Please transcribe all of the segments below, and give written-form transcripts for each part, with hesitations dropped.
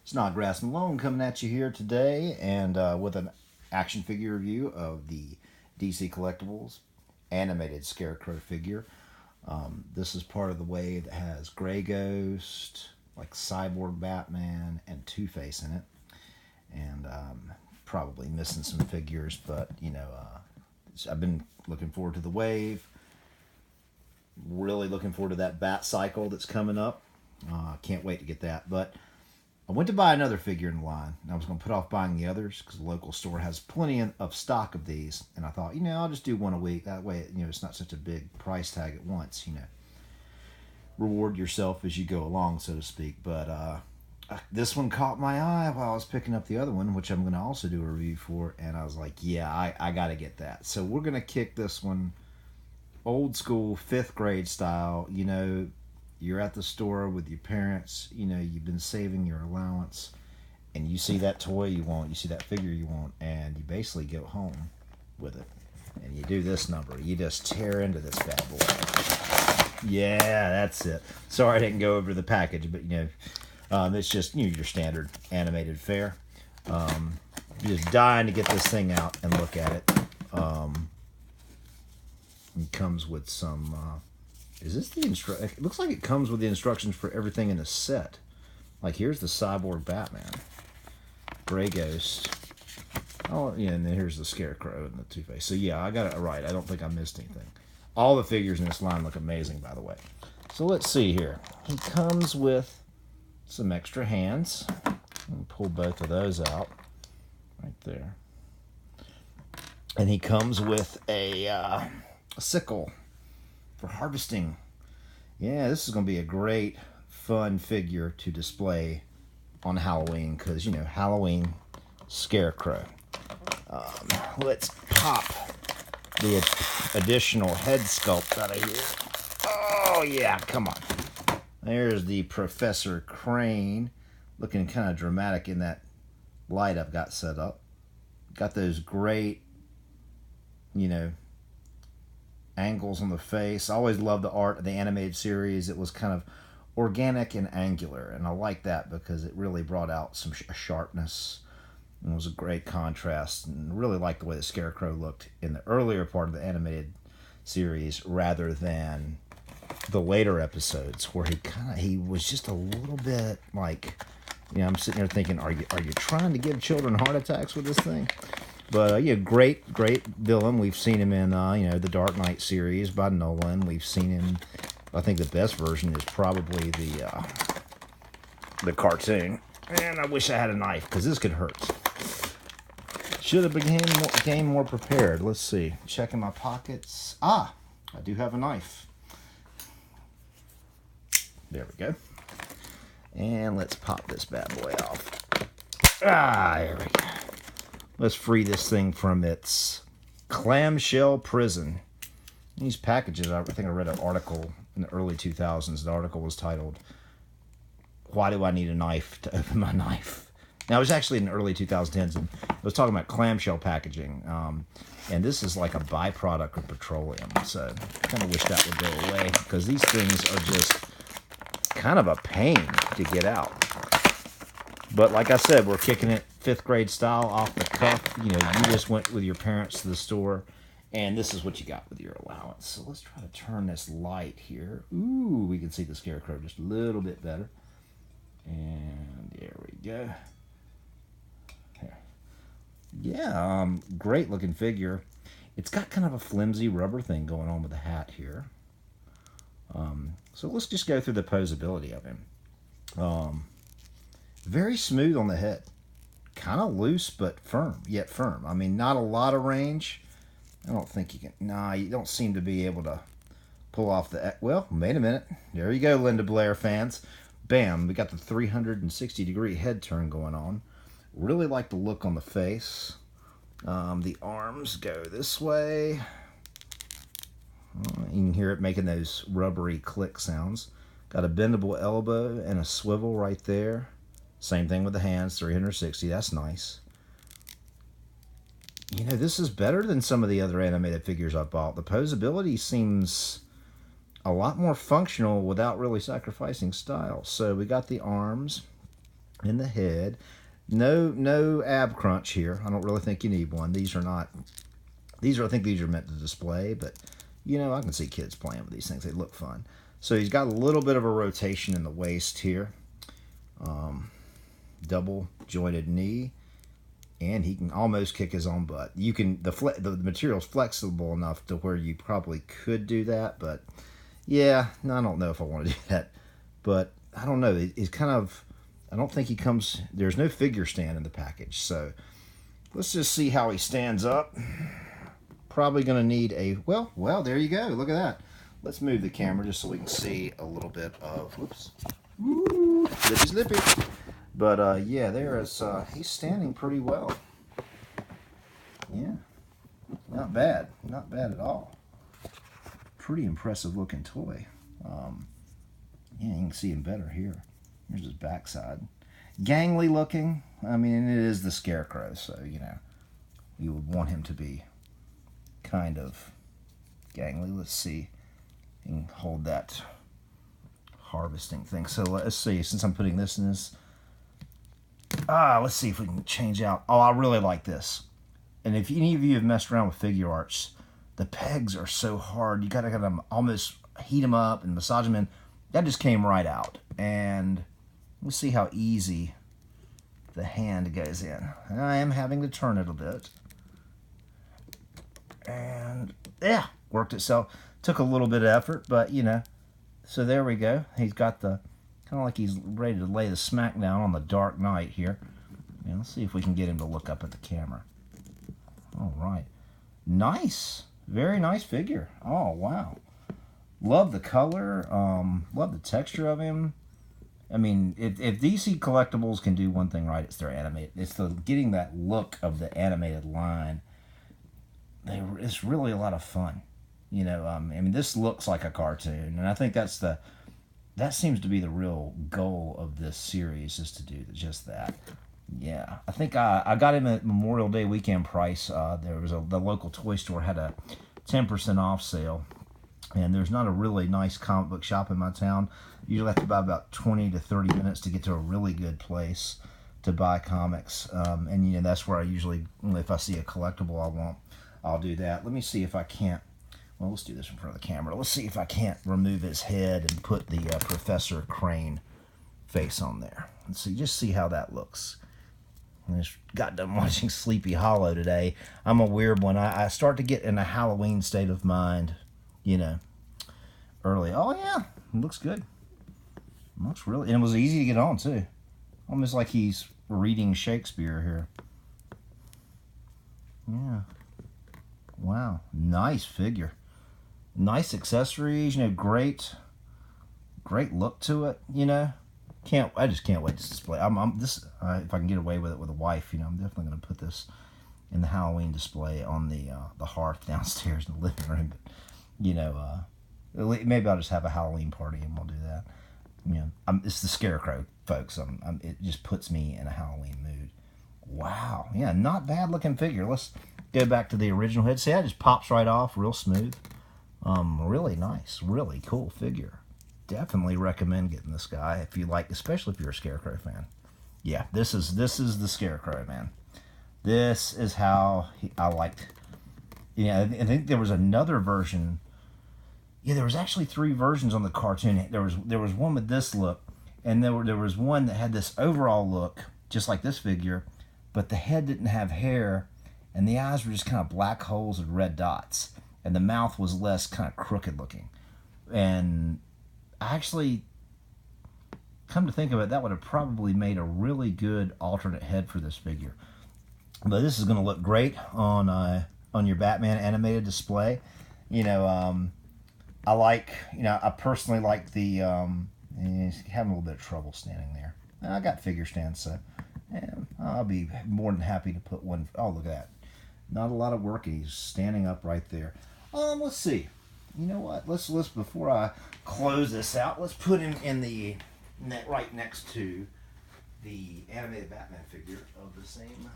Snodgrass Malone coming at you here today and with an action figure review of the DC Collectibles animated Scarecrow figure. This is part of the wave that has Grey Ghost, like Cyborg Batman, and Two-Face in it. And probably missing some figures, but I've been looking forward to the wave. Really looking forward to that Bat Cycle that's coming up. Can't wait to get that. But I went to buy another figure in line, and I was going to put off buying the others because the local store has plenty of stock of these. And I thought, I'll just do one a week. That way, it's not such a big price tag at once. Reward yourself as you go along, so to speak. But this one caught my eye while I was picking up the other one, which I'm going to also do a review for. And I was like, yeah, I got to get that. So we're going to kick this one old school, fifth grade style. You're at the store with your parents, you've been saving your allowance, and you see that toy you want, you see that figure you want, and you basically go home with it. And you do this number. You just tear into this bad boy. Yeah, that's it. Sorry I didn't go over the package, but, it's just, your standard animated fare. You're just dying to get this thing out and look at it. It comes with some... is this the it looks like it comes with the instructions for everything in the set. Like, here's the Cyborg Batman. Grey Ghost. Oh, yeah, and then here's the Scarecrow and the Two-Face. So, yeah, I got it right. I don't think I missed anything. All the figures in this line look amazing, by the way. So, let's see here. He comes with some extra hands. I'll pull both of those out. Right there. And he comes with a sickle for harvesting. Yeah, this is going to be a great, fun figure to display on Halloween because, Halloween Scarecrow. Let's pop the additional head sculpt out of here. Oh, yeah, come on. There's the Professor Crane, looking kind of dramatic in that light I've got set up. Got those great, angles on the face. I always loved the art of the animated series. It was kind of organic and angular, and I like that because it really brought out some sharpness and it was a great contrast, and really liked the way the Scarecrow looked in the earlier part of the animated series rather than the later episodes where he was just a little bit like, I'm sitting there thinking, are you trying to give children heart attacks with this thing? But, great villain. We've seen him in, the Dark Knight series by Nolan. We've seen him, I think the best version is probably the cartoon. And I wish I had a knife, because this could hurt. Should have became more prepared. Let's see. Checking my pockets. I do have a knife. There we go. And let's pop this bad boy off. There we go. Let's free this thing from its clamshell prison. These packages, I think I read an article in the early 2000s. The article was titled, "Why Do I Need a Knife to Open My Knife?" Now, it was actually in the early 2010s, and it was talking about clamshell packaging. And this is like a byproduct of petroleum. So I kind of wish that would go away, because these things are just kind of a pain to get out. But like I said, we're kicking it fifth grade style, off the cuff. You just went with your parents to the store, and this is what you got with your allowance. So let's try to turn this light here. Ooh, we can see the Scarecrow just a little bit better. And there we go. Here. Yeah, great looking figure. It's got kind of a flimsy rubber thing going on with the hat here. So let's just go through the posability of him. Very smooth on the head. Kind of loose, but firm, yet firm. I mean, not a lot of range. I don't think you can... Nah, you don't seem to be able to pull off the... Well, wait a minute. There you go, Linda Blair fans. Bam, we got the 360-degree head turn going on. Really like the look on the face. The arms go this way. You can hear it making those rubbery click sounds. Got a bendable elbow and a swivel right there. Same thing with the hands, 360. That's nice. This is better than some of the other animated figures I bought. The posability seems a lot more functional without really sacrificing style. So we got the arms. in the head. No ab crunch here. I don't really think you need one. These are not. I think these are meant to display, but you know, I can see kids playing with these things. They look fun. So he's got a little bit of a rotation in the waist here. Double jointed knee, and he can almost kick his own butt. You can the material's flexible enough to where you probably could do that, but yeah, no, I don't know if I want to do that. But I don't know. It's kind of. I don't think he comes. There's no figure stand in the package, so let's just see how he stands up. Probably going to need a well. There you go. Look at that. Let's move the camera just so we can see a little bit of. Whoops. Woo, slippy. But yeah, there is. He's standing pretty well. Yeah, not bad. Not bad at all. Pretty impressive looking toy. Yeah, you can see him better here. Here's his backside. Gangly looking. I mean, it is the Scarecrow, so, you know, you would want him to be kind of gangly. Let's see. You can hold that harvesting thing. So let's see, since I'm putting this in this. Let's see if we can change out. Oh, I really like this. And if any of you have messed around with figure arts, the pegs are so hard. You gotta almost heat them up and massage them in. That just came right out. And let's see how easy the hand goes in. And I am having to turn it a bit. And yeah, worked itself. Took a little bit of effort, but you know. So there we go. He's got the, kind of like he's ready to lay the smack down on the Dark Knight here. And let's see if we can get him to look up at the camera. All right. Nice. Very nice figure. Oh, wow. Love the color. Love the texture of him. I mean, if DC Collectibles can do one thing right, it's their animated. It's getting that look of the animated line. It's really a lot of fun. You know, I mean, this looks like a cartoon, and I think that seems to be the real goal of this series, is to do just that. Yeah, I think I got him at Memorial Day weekend price. There was the local toy store had a 10% off sale. And there's not a really nice comic book shop in my town. You usually have to buy about 20 to 30 minutes to get to a really good place to buy comics. And, you know, that's where I usually, if I see a collectible I'll do that. Let me see if I can't, well, let's do this in front of the camera. Let's see if I can't remove his head and put the Professor Crane face on there. Let's see, just see how that looks. I just got done watching Sleepy Hollow today. I'm a weird one. I start to get in a Halloween state of mind, you know, early. Oh, yeah, it looks good. It looks really, and it was easy to get on, too. Almost like he's reading Shakespeare here. Yeah. Wow. Nice figure. Nice accessories, you know, great look to it, you know. I just can't wait to display. If I can get away with it with a wife, you know, I'm definitely going to put this in the Halloween display on the hearth downstairs in the living room. But, you know, maybe I'll just have a Halloween party and we'll do that. You know, it's the Scarecrow, folks. It just puts me in a Halloween mood. Wow, yeah, not bad looking figure. Let's go back to the original head. See, that just pops right off, real smooth. Really nice, really cool figure. Definitely recommend getting this guy if you like, especially if you're a Scarecrow fan. Yeah, this is the Scarecrow, man. This is how I liked. Yeah, I think there was another version. Yeah, there was actually 3 versions on the cartoon. There was one with this look, and there was one that had this overall look, just like this figure, but the head didn't have hair, and the eyes were just kind of black holes with red dots, and the mouth was less kind of crooked looking. And actually, come to think of it, that would have probably made a really good alternate head for this figure. But this is going to look great on your Batman animated display. You know, I personally like the, he's having a little bit of trouble standing there. I got figure stands, so I'll be more than happy to put one. Oh, look at that. Not a lot of work, and he's standing up right there. Let's see. You know what? Let's before I close this out, let's put him in the right next to the animated Batman figure of the same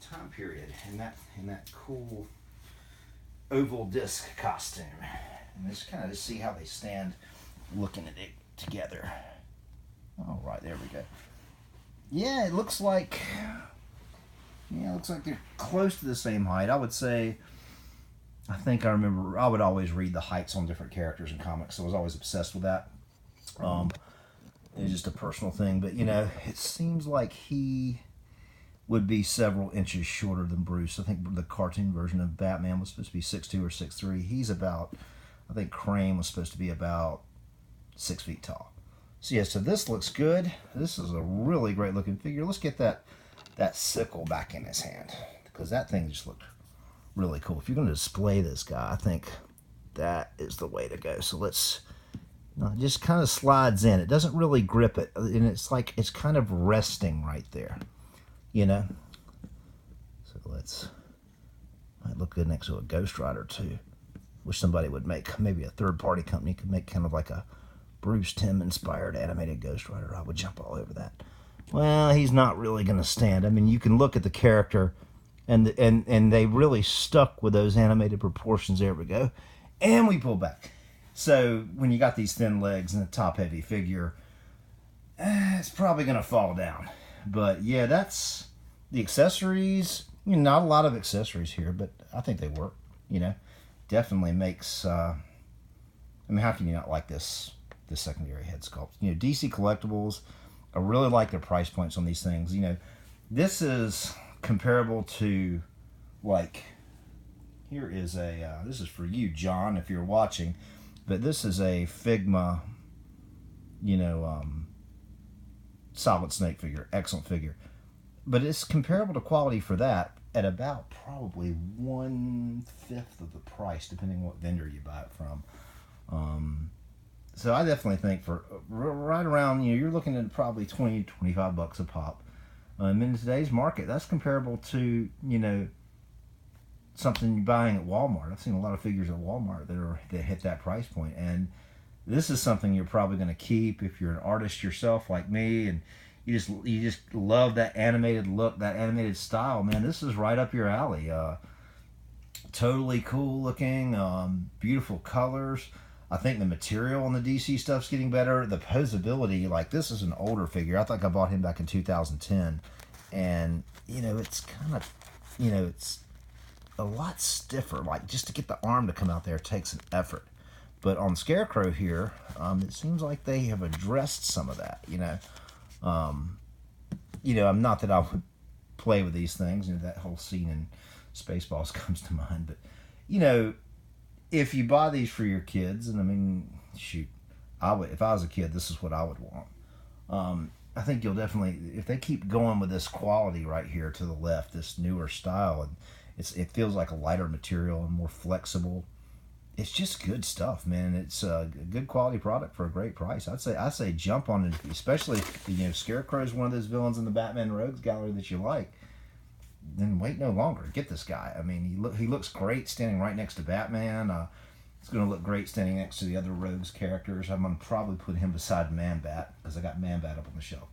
time period, in that cool oval disc costume, and just kind of see how they stand looking at it together. All right, there we we go. Yeah, it looks like... Yeah, it looks like they're close to the same height. I would say... I think I remember... I would always read the heights on different characters in comics, so I was always obsessed with that. It's just a personal thing. But, you know, it seems like he would be several inches shorter than Bruce. I think the cartoon version of Batman was supposed to be 6'2" or 6'3". He's about... I think Crane was supposed to be about 6 feet tall. So yeah, so this looks good. This is a really great looking figure. Let's get that sickle back in his hand, because that thing just looked really cool. If you're going to display this guy, I think that is the way to go. So let's... it just kind of slides in. It doesn't really grip it, and it's like it's kind of resting right there, you know. So might look good next to a Ghost Rider too. Wish somebody would make, maybe a third-party company could make kind of like a Bruce Timm-inspired animated Ghost Rider. I would jump all over that. Well, he's not really going to stand. I mean, you can look at the character, and they really stuck with those animated proportions. There we go. And we pull back. So when you got these thin legs and a top-heavy figure, it's probably going to fall down. But yeah, that's the accessories. You know, not a lot of accessories here, but I think they work, you know. Definitely makes, I mean, how can you not like this secondary head sculpt? You know, DC Collectibles, I really like their price points on these things. You know, this is comparable to, like, here is a, this is for you, John, if you're watching, but this is a Figma, you know, Solid Snake figure, excellent figure. But it's comparable to quality for that, at about probably 1/5 of the price, depending on what vendor you buy it from. So I definitely think for right around, you know, you're looking at probably 20, 25 bucks a pop. In today's market, that's comparable to, you know, something you're buying at Walmart. I've seen a lot of figures at Walmart that hit that price point, and this is something you're probably going to keep if you're an artist yourself like me, and you just love that animated look, that animated style, man. This is right up your alley. Totally cool looking, beautiful colors. I think the material on the DC stuff's getting better. The posability, like, this is an older figure. I think I bought him back in 2010, and you know, it's kind of, you know, it's a lot stiffer. Like, just to get the arm to come out there takes an effort. But on Scarecrow here, it seems like they have addressed some of that, you know. You know, I'm not that I would play with these things. You know, that whole scene in Spaceballs comes to mind. But, you know, if you buy these for your kids, and I mean, shoot, I would, if I was a kid, this is what I would want. I think you'll definitely, if they keep going with this quality right here to the left, this newer style, and it feels like a lighter material and more flexible. It's just good stuff, man. It's a good quality product for a great price. I say jump on it, especially if, you know, Scarecrow is one of those villains in the Batman Rogues gallery that you like. Then wait no longer. Get this guy. I mean, he looks great standing right next to Batman. It's going to look great standing next to the other Rogues characters. I'm going to probably put him beside Man-Bat, because I got Man-Bat up on the shelf.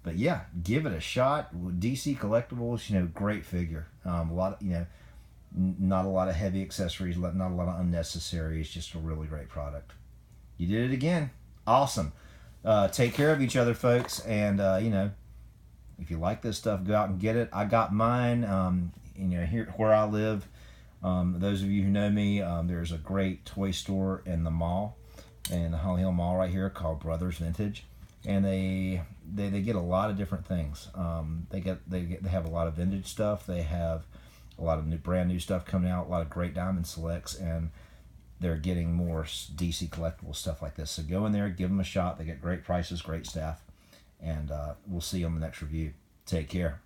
But yeah, give it a shot. DC Collectibles, you know, great figure. A lot of, you know, not a lot of heavy accessories, not a lot of unnecessary. It's just a really great product. You did it again. Awesome. Take care of each other, folks. And, you know, if you like this stuff, go out and get it. I got mine, you know, here where I live. Those of you who know me, there's a great toy store in the mall, in the Holly Hill Mall right here, called Brothers Vintage. And they get a lot of different things. They have a lot of vintage stuff. They have a lot of brand new stuff coming out, a lot of great diamond selects, and they're getting more DC Collectible stuff like this. So go in there, give them a shot. They get great prices, great staff, and we'll see you on the next review. Take care.